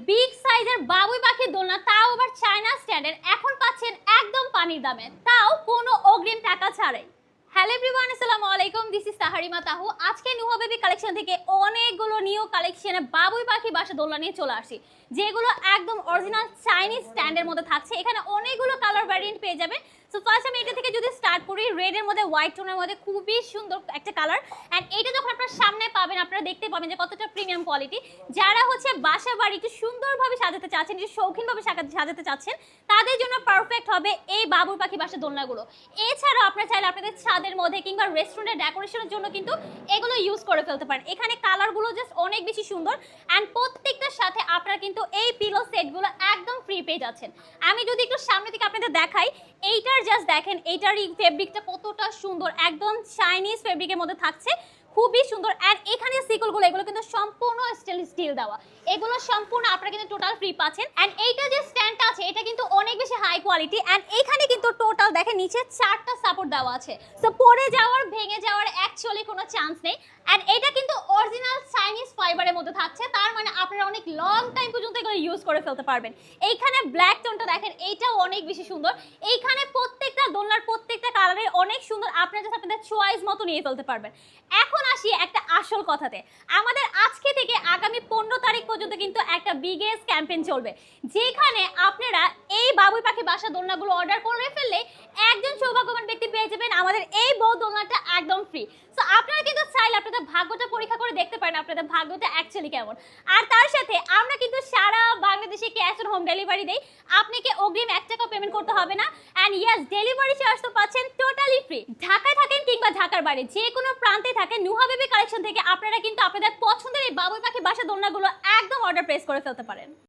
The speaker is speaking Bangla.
বিগ সাইজের বাবুই পাখির দোলনা, তাও আবার চায়না স্ট্যান্ডার্ড, এখন পাচ্ছেন একদম পানির দামে, তাও কোনো অগ্রিম টাকা ছাড়াই। হ্যালো এভরিওয়ান, আসসালামু আলাইকুম, দিস ইজ তাহারিমা তাহু। আজকে নুহা বেবি কালেকশন থেকে অনেকগুলো নিউ কালেকশনে বাবুই পাখি বাসা দোলনা নিয়ে চলে আসি, যেগুলো একদম অরিজিনাল চাইনিজ স্ট্যান্ডের মধ্যে থাকছে। এখানে অনেকগুলো কালার ভ্যারিয়েন্ট পেয়ে যাবেন। সো ফার্স্ট আমি এটা থেকে যদি স্টার্ট করি, রেডের মধ্যে হোয়াইট টোনের মধ্যে খুবই সুন্দর একটা কালার। অ্যান্ড এটা যখন আপনারা সামনে পাবেন, আপনারা দেখতে পাবেন যে কতটা প্রিমিয়াম কোয়ালিটি। যারা হচ্ছে বাসা বাড়ি একটু সুন্দরভাবে সাজাতে চাচ্ছেন, একটু শৌখিনভাবে সাজাতে চাচ্ছেন, তাদের জন্য পারফেক্ট হবে এই বাবুই পাখি বাসা দোলনাগুলো। এছাড়াও আপনারা চাইলে আপনাদের ছাদের মধ্যে কিংবা রেস্টুরেন্টের ডেকোরেশনের জন্য কিন্তু এগুলো ইউজ করে ফেলতে পারেন। এখানে কালারগুলো জাস্ট অনেক বেশি সুন্দর। অ্যান্ড প্রত্যেকটার সাথে আপনারা কিন্তু এই পিলো সেটগুলো একদম ফ্রি পেয়ে যাচ্ছেন। আমি যদি একটু সামনে থেকে আপনাদের দেখাই, এইটার জাস্ট দেখেন, এইটারই ফেব্রিকটা কতটা সুন্দর, একদম চাইনিজ ফেব্রিকের মধ্যে থাকছে, খুবই সুন্দর। অ্যান্ড এখানে সিকলগুলো এগুলো কিন্তু সম্পূর্ণ স্টিল দেওয়া, এগুলো সম্পূর্ণ আপনারা কিন্তু টোটাল ফ্রি পাচ্ছেন। অ্যান্ড এইটা যে স্ট্যান্ডটা আছে এটা কিন্তু অনেক বেশি হাই কোয়ালিটি। অ্যান্ড এখানে কিন্তু টোটাল দেখেন নিচে 4টা সাপোর্ট দেওয়া আছে, সো পড়ে যাওয়ার ভেঙে যাওয়ার অ্যাকচুয়ালি কোনো চান্স নেই। অ্যান্ড এটা কিন্তু অরিজিনাল চাইনিজ ফাইবারের মধ্যে থাকছে, তার মানে আপনারা অনেক লং টাইম পর্যন্ত এগুলো ইউজ করে ফেলতে পারবেন। এইখানে ব্ল্যাক টোনটা দেখেন, এইটাও অনেক বেশি সুন্দর। এইখানে প্রত্যেকটা দোলনার প্রত্যেকটা কালারে অনেক সুন্দর, আপনারা জাস্ট আপনাদের চয়েস মতো নিয়ে ফেলতে পারবেন। এখন আসি একটা আসল কথাতে, আমাদের আজকে থেকে আগামী 15 তারিখ পর্যন্ত কিন্তু একটা বিগেস্ট ক্যাম্পেইন চলবে, যেখানে আপনারা এই বাবুই পাখি বাসা দোলনাগুলো অর্ডার করে ফেললে একজন সৌভাগ্যবান ব্যক্তি পেয়ে যাবেন আমাদের এই বউ দোলনাটা একদম ফ্রি। সো আপনারা কিন্তু চাইলে আপনাদের ভাগ্যটা পরীক্ষা করে দেখতে পারেন আপনাদের ভাগ্যটা অ্যাকচুয়ালি কেমন। আর তার সাথে আমরা কিন্তু সারা বাংলাদেশে ক্যাশ অন হোম ডেলিভারি দেই, আপনাকে অগ্রিম 1 টাকা পেমেন্ট করতে হবে না। অ্যান্ড ইয়েস, ডেলিভারি চার্জ তো পাচ্ছেন টোটালি ফ্রি। ঢাকায় থাকেন কিংবা ঢাকার বাইরে যে কোনো প্রান্তে থাকেন, নুহা বেবি কালেকশন থেকে আপনারা কিন্তু আপনাদের পছন্দের এই বাবুই পাখি বাসা দোলনাগুলো একদম অর্ডার প্লেস করে ফেলতে পারেন।